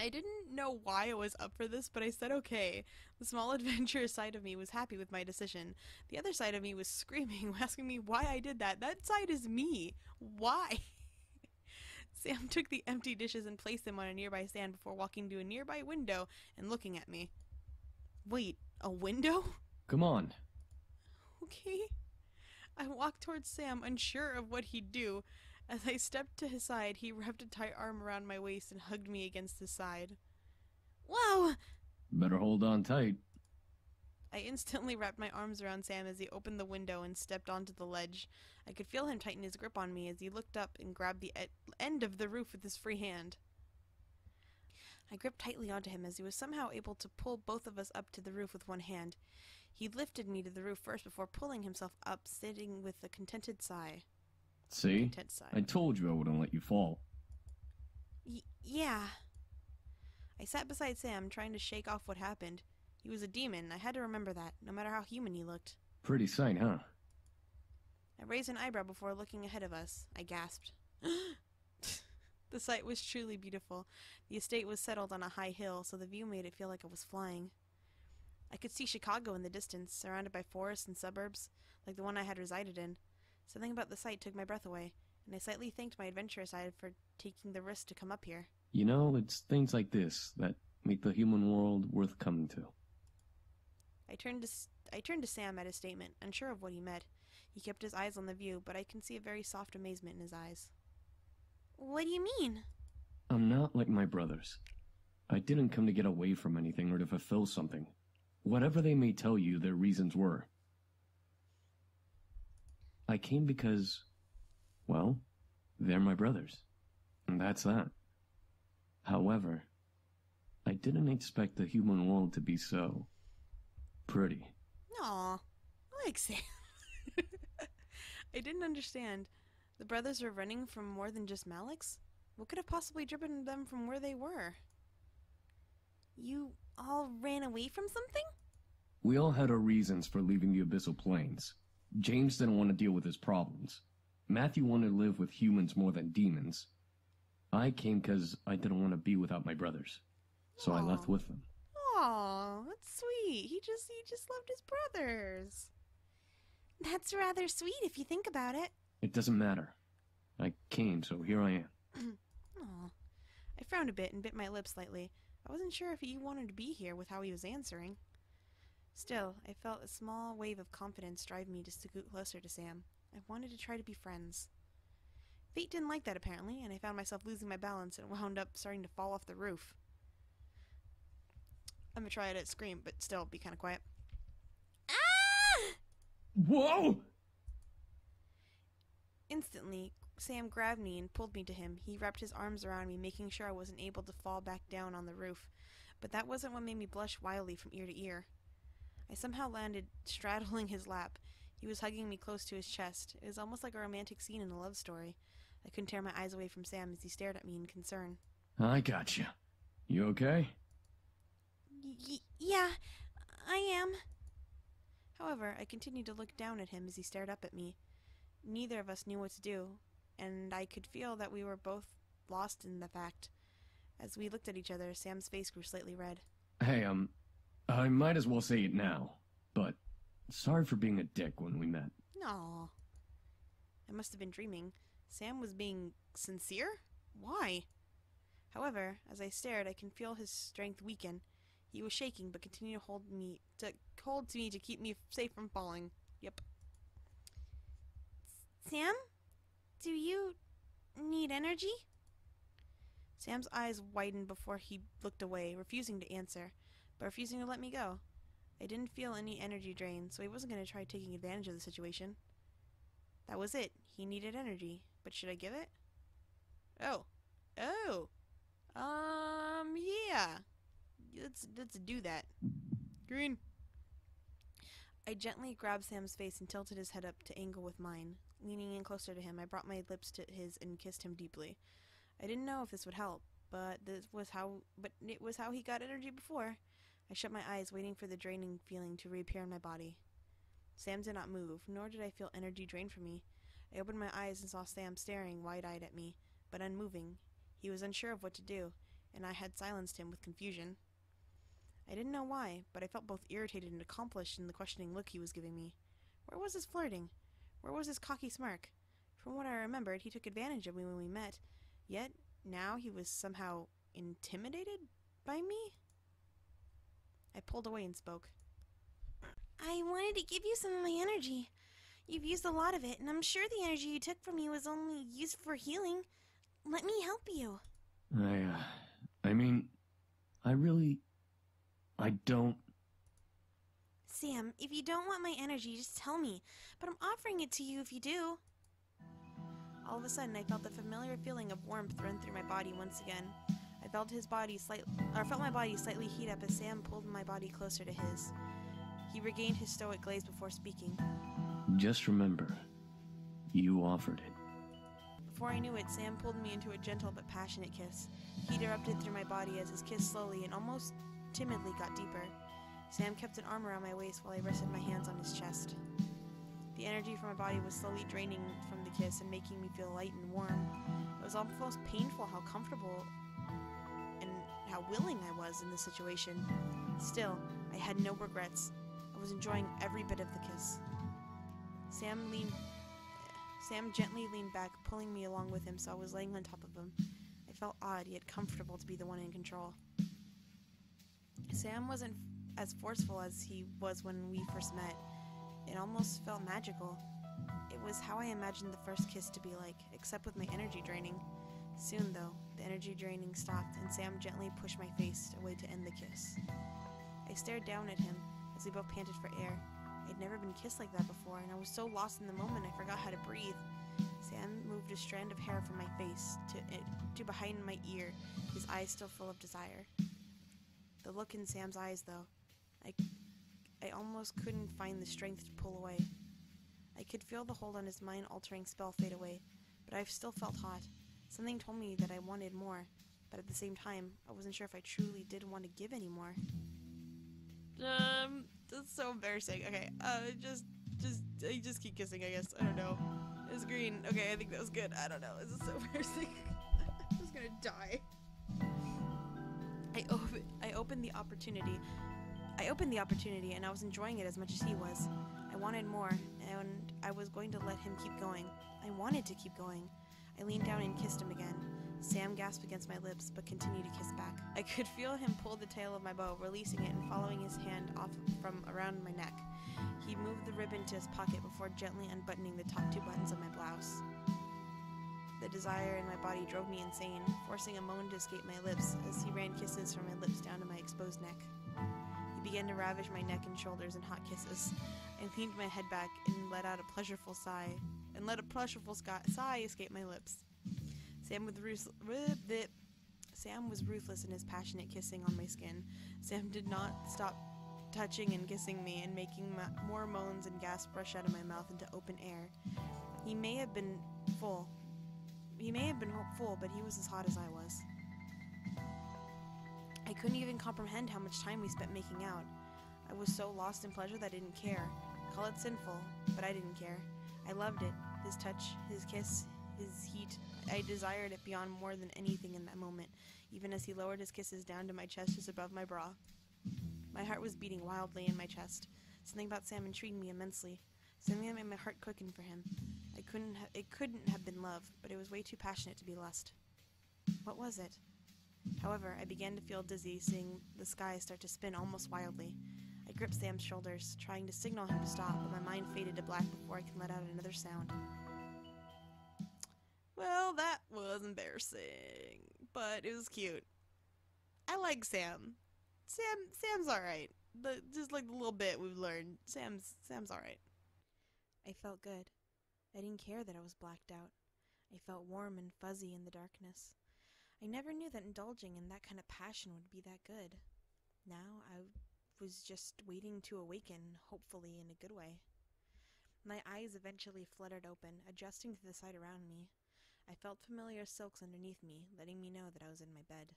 I didn't know why I was up for this, but I said okay. The small adventurous side of me was happy with my decision. The other side of me was screaming, asking me why I did that. That side is me. Why? Sam took the empty dishes and placed them on a nearby stand before walking to a nearby window and looking at me. Wait, a window? Come on. Okay. I walked towards Sam, unsure of what he'd do. As I stepped to his side, he wrapped a tight arm around my waist and hugged me against his side. Whoa! Better hold on tight. I instantly wrapped my arms around Sam as he opened the window and stepped onto the ledge. I could feel him tighten his grip on me as he looked up and grabbed the end of the roof with his free hand. I gripped tightly onto him as he was somehow able to pull both of us up to the roof with one hand. He lifted me to the roof first before pulling himself up, sitting with a contented sigh. See? Content sigh. I told you I wouldn't let you fall. Yeah. I sat beside Sam, trying to shake off what happened. He was a demon. I had to remember that, no matter how human he looked. Pretty sight, huh? I raised an eyebrow before looking ahead of us. I gasped. The sight was truly beautiful. The estate was settled on a high hill, so the view made it feel like I was flying. I could see Chicago in the distance, surrounded by forests and suburbs, like the one I had resided in. Something about the sight took my breath away, and I slightly thanked my adventurous side for taking the risk to come up here. You know, it's things like this that make the human world worth coming to. I turned to Sam at his statement, unsure of what he meant. He kept his eyes on the view, but I can see a very soft amazement in his eyes. What do you mean? I'm not like my brothers. I didn't come to get away from anything or to fulfill something. Whatever they may tell you their reasons were. I came because, well, they're my brothers. And that's that. However, I didn't expect the human world to be so pretty. Aw, I like Sam. I didn't understand. The brothers were running from more than just Malik's? What could have possibly driven them from where they were? You all ran away from something? We all had our reasons for leaving the Abyssal Plains. James didn't want to deal with his problems. Matthew wanted to live with humans more than demons. I came because I didn't want to be without my brothers. So I left with them. Aw, that's sweet. He just loved his brothers. That's rather sweet if you think about it. It doesn't matter. I came, so here I am. Aw. I frowned a bit and bit my lip slightly. I wasn't sure if he wanted to be here with how he was answering. Still, I felt a small wave of confidence drive me to scoot closer to Sam. I wanted to try to be friends. Fate didn't like that, apparently, and I found myself losing my balance and wound up starting to fall off the roof. I'm gonna try to scream, but still be kind of quiet. Ah! Whoa! Instantly, Sam grabbed me and pulled me to him. He wrapped his arms around me, making sure I wasn't able to fall back down on the roof. But that wasn't what made me blush wildly from ear to ear. I somehow landed straddling his lap. He was hugging me close to his chest. It was almost like a romantic scene in a love story. I couldn't tear my eyes away from Sam as he stared at me in concern. I gotcha. You okay? Yeah, I am. However, I continued to look down at him as he stared up at me. Neither of us knew what to do, and I could feel that we were both lost in the fact. As we looked at each other, Sam's face grew slightly red. Hey, I might as well say it now, but sorry for being a dick when we met. Aw. I must have been dreaming. Sam was being sincere? Why? However, as I stared, I can feel his strength weaken. He was shaking, but continued to hold to me to keep me safe from falling. Yep. Sam? Do you need energy? Sam's eyes widened before he looked away, refusing to answer, but refusing to let me go. I didn't feel any energy drain, so he wasn't going to try taking advantage of the situation. That was it. He needed energy, but should I give it? Oh. Yeah. Let's do that. Green. I gently grabbed Sam's face and tilted his head up to angle with mine. Leaning in closer to him, I brought my lips to his and kissed him deeply. I didn't know if this would help, but it was how he got energy before. I shut my eyes, waiting for the draining feeling to reappear in my body. Sam did not move, nor did I feel energy drain from me. I opened my eyes and saw Sam staring wide-eyed at me, but unmoving. He was unsure of what to do. and I had silenced him with confusion. I didn't know why, but I felt both irritated and accomplished in the questioning look he was giving me. Where was his flirting? Where was his cocky smirk? From what I remembered, he took advantage of me when we met, yet now he was somehow intimidated by me? I pulled away and spoke. I wanted to give you some of my energy. You've used a lot of it, and I'm sure the energy you took from me was only used for healing. Let me help you. I mean, I don't... Sam, if you don't want my energy, just tell me. But I'm offering it to you if you do. All of a sudden, I felt the familiar feeling of warmth run through my body once again. I felt my body slightly heat up as Sam pulled my body closer to his. He regained his stoic glaze before speaking. Just remember, you offered it. Before I knew it, Sam pulled me into a gentle but passionate kiss. Heat erupted through my body as his kiss slowly and almost timidly got deeper. Sam kept an arm around my waist while I rested my hands on his chest. The energy from my body was slowly draining from the kiss and making me feel light and warm. It was almost painful how comfortable and how willing I was in this situation. Still, I had no regrets. I was enjoying every bit of the kiss. Sam gently leaned back, pulling me along with him so I was laying on top of him. I felt odd, yet comfortable to be the one in control. Sam wasn't as forceful as he was when we first met. It almost felt magical. It was how I imagined the first kiss to be like, except with my energy draining. Soon, though, the energy draining stopped, and Sam gently pushed my face away to end the kiss. I stared down at him as we both panted for air. I'd never been kissed like that before, and I was so lost in the moment I forgot how to breathe. Sam moved a strand of hair from my face to behind my ear, his eyes still full of desire. The look in Sam's eyes, though, I almost couldn't find the strength to pull away. I could feel the hold on his mind-altering spell fade away, but I still felt hot. Something told me that I wanted more, but at the same time, I wasn't sure if I truly did want to give any more. That's so embarrassing. Okay, just keep kissing, I guess. I don't know. It was green. Okay, I think that was good. I don't know. This is so embarrassing. I'm just gonna die. I opened the opportunity, and I was enjoying it as much as he was. I wanted more, and I was going to let him keep going. I wanted to keep going. I leaned down and kissed him again. Sam gasped against my lips, but continued to kiss back. I could feel him pull the tail of my bow, releasing it and following his hand off from around my neck. He moved the ribbon to his pocket before gently unbuttoning the top 2 buttons of my blouse. The desire in my body drove me insane, forcing a moan to escape my lips as he ran kisses from my lips down to my exposed neck. He began to ravish my neck and shoulders in hot kisses. I leaned my head back and let out a pleasureful sigh, escape my lips. Sam was ruthless in his passionate kissing on my skin. Sam did not stop touching and kissing me and making more moans and gasps rush out of my mouth into open air. He may have been full, but he was as hot as I was. I couldn't even comprehend how much time we spent making out. I was so lost in pleasure that I didn't care. Call it sinful, but I didn't care. I loved it. His touch, his kiss, his heat. I desired it beyond more than anything in that moment, even as he lowered his kisses down to my chest just above my bra. My heart was beating wildly in my chest. Something about Sam intrigued me immensely. Something that made my heart quicken for him. It couldn't have been love, but it was way too passionate to be lust. What was it? However, I began to feel dizzy, seeing the sky start to spin almost wildly. I gripped Sam's shoulders, trying to signal him to stop, but my mind faded to black before I could let out another sound. Well, that was embarrassing, but it was cute. I like Sam. Sam's alright. Just like the little bit we've learned, Sam's alright. I felt good. I didn't care that I was blacked out. I felt warm and fuzzy in the darkness. I never knew that indulging in that kind of passion would be that good. Now I was just waiting to awaken, hopefully in a good way. My eyes eventually fluttered open, adjusting to the sight around me. I felt familiar silks underneath me, letting me know that I was in my bed.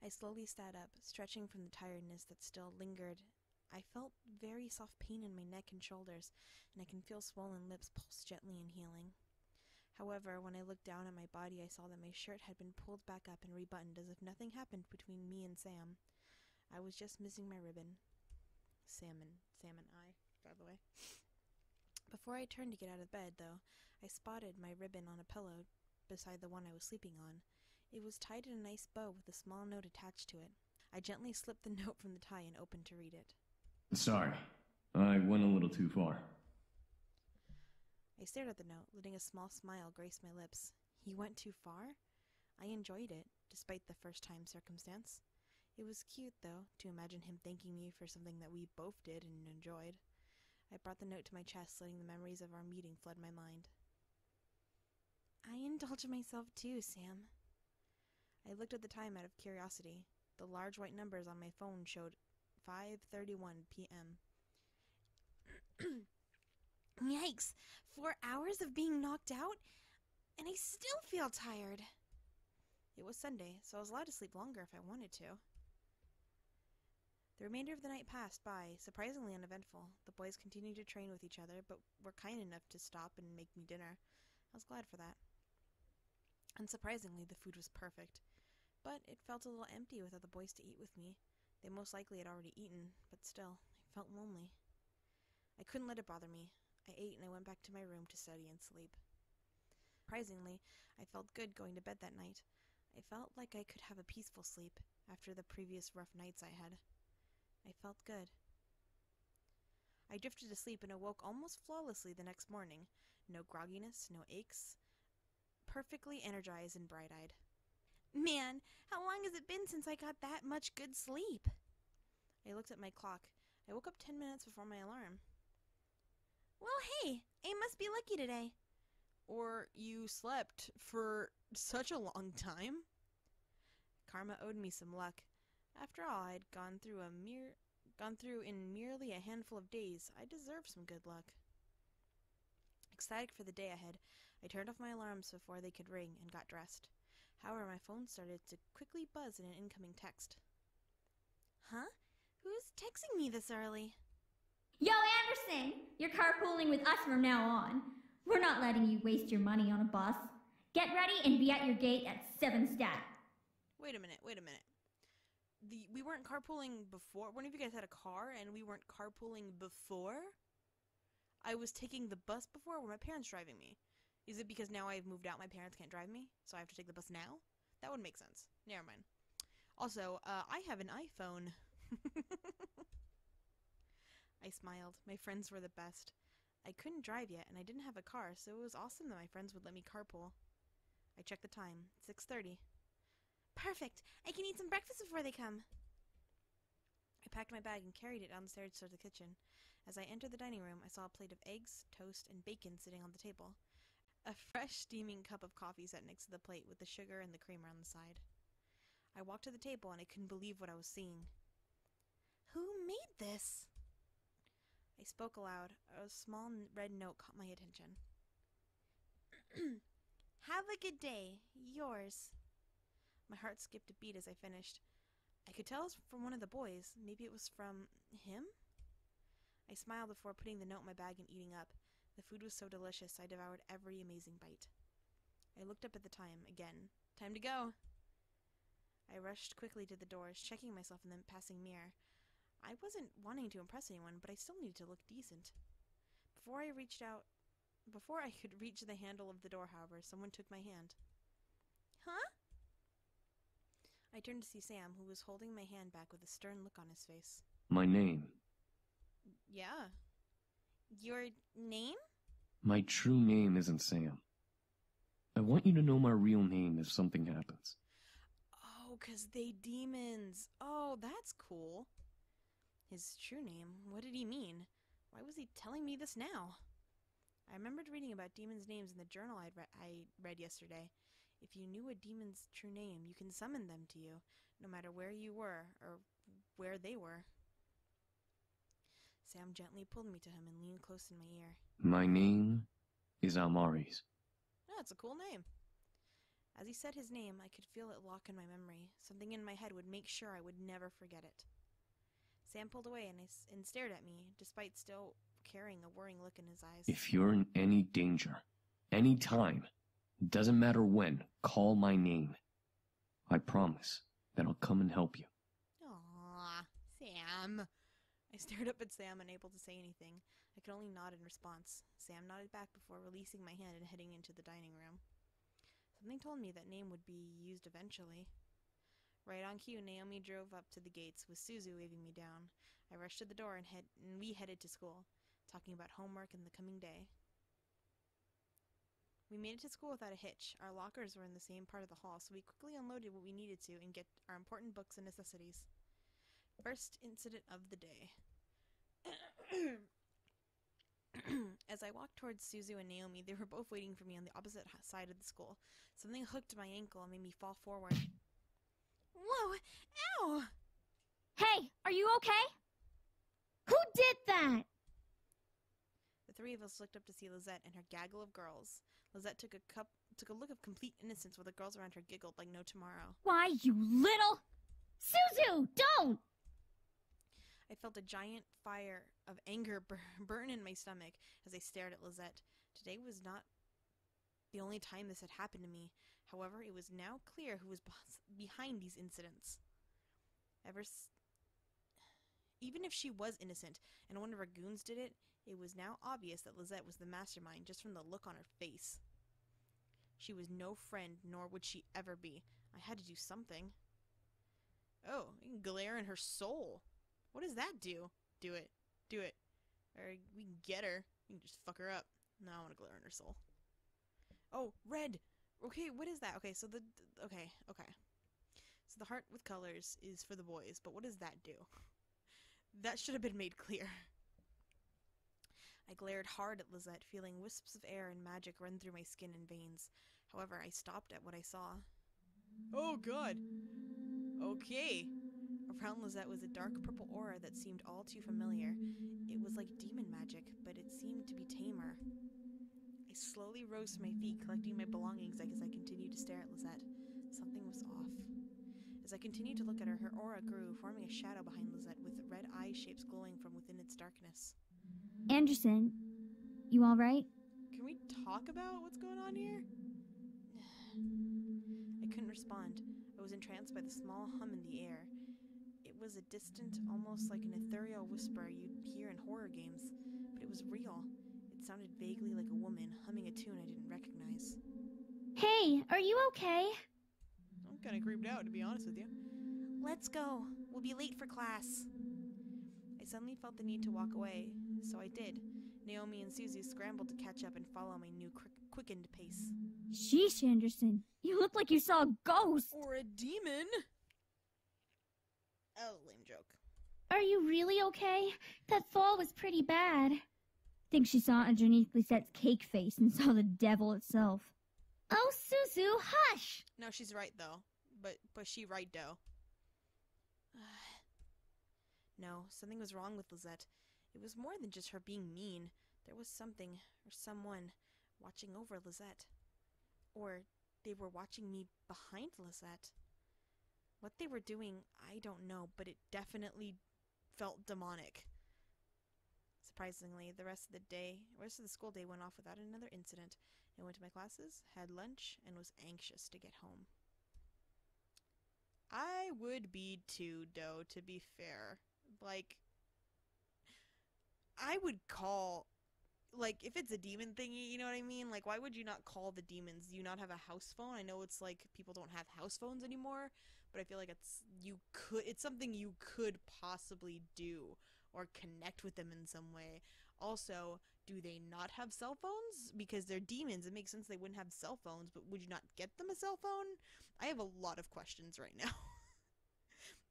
I slowly sat up, stretching from the tiredness that still lingered. I felt very soft pain in my neck and shoulders, and I can feel swollen lips pulse gently and healing. However, when I looked down at my body, I saw that my shirt had been pulled back up and rebuttoned as if nothing happened between me and Sam. I was just missing my ribbon. Sam and I, by the way. Before I turned to get out of bed, though, I spotted my ribbon on a pillow beside the one I was sleeping on. It was tied in a nice bow with a small note attached to it. I gently slipped the note from the tie and opened to read it. Sorry, I went a little too far. I stared at the note, letting a small smile grace my lips. He went too far? I enjoyed it, despite the first-time circumstance. It was cute, though, to imagine him thanking me for something that we both did and enjoyed. I brought the note to my chest, letting the memories of our meeting flood my mind. I indulge myself too, Sam. I looked at the time out of curiosity. The large white numbers on my phone showed 5:31 p.m. Yikes! 4 hours of being knocked out? And I still feel tired. It was Sunday, so I was allowed to sleep longer if I wanted to. The remainder of the night passed by, surprisingly uneventful. The boys continued to train with each other, but were kind enough to stop and make me dinner. I was glad for that. Unsurprisingly, the food was perfect. But it felt a little empty without the boys to eat with me. They most likely had already eaten, but still, I felt lonely. I couldn't let it bother me. I ate and I went back to my room to study and sleep. Surprisingly, I felt good going to bed that night. I felt like I could have a peaceful sleep after the previous rough nights I had. I felt good. I drifted to sleep and awoke almost flawlessly the next morning. No grogginess, no aches. Perfectly energized and bright-eyed. Man, how long has it been since I got that much good sleep? I looked at my clock. I woke up 10 minutes before my alarm. Well, hey, I must be lucky today. Or you slept for such a long time. Karma owed me some luck. After all, I had gone through in merely a handful of days. I deserved some good luck. Ecstatic for the day ahead, I turned off my alarms before they could ring and got dressed. However, my phone started to quickly buzz in an incoming text. Huh? Who's texting me this early? Yo, Anderson! You're carpooling with us from now on. We're not letting you waste your money on a bus. Get ready and be at your gate at 7 stat. Wait a minute. We weren't carpooling before? One of you guys had a car and we weren't carpooling before? I was taking the bus before, or were my parents driving me? Is it because now I've moved out, my parents can't drive me, so I have to take the bus now? That would make sense. Never mind. Also, I have an iPhone. I smiled. My friends were the best. I couldn't drive yet, and I didn't have a car, so it was awesome that my friends would let me carpool. I checked the time. 6:30. Perfect! I can eat some breakfast before they come. I packed my bag and carried it downstairs to the kitchen. As I entered the dining room, I saw a plate of eggs, toast, and bacon sitting on the table. A fresh, steaming cup of coffee sat next to the plate with the sugar and the creamer on the side. I walked to the table and I couldn't believe what I was seeing. Who made this? I spoke aloud. A small red note caught my attention. Have a good day. Yours. My heart skipped a beat as I finished. I could tell it was from one of the boys. Maybe it was from him? I smiled before putting the note in my bag and eating up. The food was so delicious, I devoured every amazing bite. I looked up at the time again. Time to go! I rushed quickly to the doors, checking myself in the passing mirror. I wasn't wanting to impress anyone, but I still needed to look decent. Before I could reach the handle of the door, however, someone took my hand. Huh? I turned to see Sam, who was holding my hand back with a stern look on his face. My name. Yeah. Your name? My true name isn't Sam. I want you to know my real name if something happens. Oh, 'cause they demons. Oh, that's cool. His true name? What did he mean? Why was he telling me this now? I remembered reading about demons' names in the journal I read yesterday. If you knew a demon's true name, you can summon them to you, no matter where you were or where they were. Sam gently pulled me to him and leaned close in my ear. My name is Amaris. Oh, it's a cool name. As he said his name, I could feel it lock in my memory. Something in my head would make sure I would never forget it. Sam pulled away and stared at me, despite still carrying a worrying look in his eyes. If you're in any danger, any time, Doesn't matter when, call my name. I promise that I'll come and help you. Aww, Sam. I stared up at Sam, unable to say anything. I could only nod in response. Sam nodded back before releasing my hand and heading into the dining room. Something told me that name would be used eventually. Right on cue, Naomi drove up to the gates, with Suzu waving me down. I rushed to the door and we headed to school, talking about homework and the coming day. We made it to school without a hitch. Our lockers were in the same part of the hall, so we quickly unloaded what we needed to and get our important books and necessities. First incident of the day. As I walked towards Suzu and Naomi, they were both waiting for me on the opposite side of the school. Something hooked my ankle and made me fall forward. Whoa! Ow! Hey, are you okay? Who did that? The three of us looked up to see Lizette and her gaggle of girls. Lizette took a look of complete innocence while the girls around her giggled like no tomorrow. Why, you little... Suzu, don't! I felt a giant fire of anger burn in my stomach as I stared at Lizette. Today was not the only time this had happened to me. However, it was now clear who was behind these incidents. Even if she was innocent and one of her goons did it, it was now obvious that Lizette was the mastermind just from the look on her face. She was no friend, nor would she ever be. I had to do something. Oh, we can glare in her soul. What does that do? Do it. Do it. Or we can get her. We can just fuck her up. No, I want to glare in her soul. Oh, red! Okay, what is that? Okay, so okay. So the heart with colors is for the boys, but what does that do? That should have been made clear. I glared hard at Lizette, feeling wisps of air and magic run through my skin and veins. However, I stopped at what I saw. Oh god! Okay! Around Lizette was a dark purple aura that seemed all too familiar. It was like demon magic, but it seemed to be tamer. I slowly rose to my feet, collecting my belongings as I continued to stare at Lizette. Something was off. As I continued to look at her, her aura grew, forming a shadow behind Lizette with red eye shapes glowing from within its darkness. Anderson, you alright? Can we talk about what's going on here? I couldn't respond. I was entranced by the small hum in the air. It was a distant, almost like an ethereal whisper you'd hear in horror games, but it was real. It sounded vaguely like a woman humming a tune I didn't recognize. Hey, are you okay? I'm kind of creeped out, to be honest with you. Let's go. We'll be late for class. I suddenly felt the need to walk away, so I did. Naomi and Suzu scrambled to catch up and follow my new quickened pace. Sheesh, Anderson. You look like you saw a ghost. Or a demon. Oh, lame joke. Are you really okay? That fall was pretty bad. Think she saw underneath Lisette's cake face and saw the devil itself. Oh, Suzu, hush! No, she's right, though. But she right, though. No, something was wrong with Lizette. It was more than just her being mean. There was something, or someone, watching over Lizette. Or they were watching me behind Lizette. What they were doing, I don't know, but it definitely felt demonic. Surprisingly, the rest of the school day went off without another incident. I went to my classes, had lunch, and was anxious to get home. I would be too, though, to be fair. Like, I would call, like, if it's a demon thingy, you know what I mean? Like, why would you not call the demons? Do you not have a house phone? I know it's like people don't have house phones anymore, but I feel like it's something you could possibly do or connect with them in some way. Also, do they not have cell phones? Because they're demons. It makes sense they wouldn't have cell phones, but would you not get them a cell phone? I have a lot of questions right now.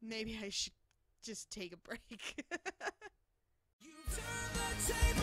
Maybe I should just take a break. You turn the table.